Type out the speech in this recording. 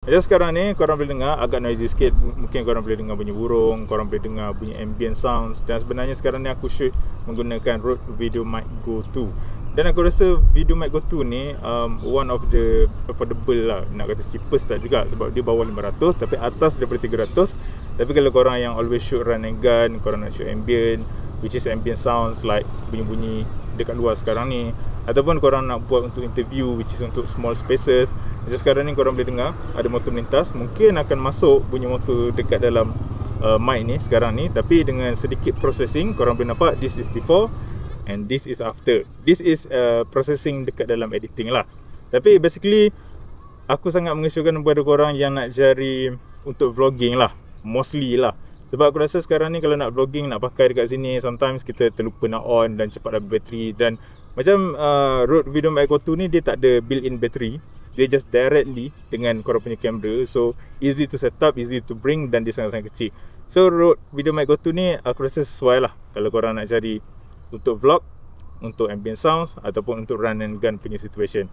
Macam sekarang ni korang boleh dengar agak noisy sikit. Mungkin korang boleh dengar bunyi burung, korang boleh dengar bunyi ambient sounds. Dan sebenarnya sekarang ni aku shoot menggunakan Rode VideoMic Go 2. Dan aku rasa VideoMic Go 2 ni one of the affordable lah. Nak kata cheapest tak juga, sebab dia bawah 500 tapi atas daripada 300. Tapi kalau korang yang always shoot run and gun, korang nak shoot ambient, which is ambient sounds like bunyi-bunyi dekat luar sekarang ni, ataupun korang nak buat untuk interview, which is untuk small spaces. Macam sekarang ni korang boleh dengar ada motor melintas, mungkin akan masuk bunyi motor dekat dalam mic ni sekarang ni. Tapi dengan sedikit processing, korang boleh nampak this is before and this is after. This is processing dekat dalam editing lah. Tapi basically aku sangat mengesyorkan kepada korang yang nak cari untuk vlogging lah, mostly lah. Sebab aku rasa sekarang ni kalau nak vlogging, nak pakai dekat sini, sometimes kita terlupa nak on dan cepat habis bateri. Dan macam Rode VideoMic Go 2 ni, dia tak ada built-in battery. Dia just directly dengan korang punya kamera. So easy to set up, easy to bring, dan dia sangat-sangat kecil. So Rode VideoMic Go 2 ni aku rasa sesuai lah kalau korang nak cari untuk vlog, untuk ambient sounds, ataupun untuk run and gun punya situation.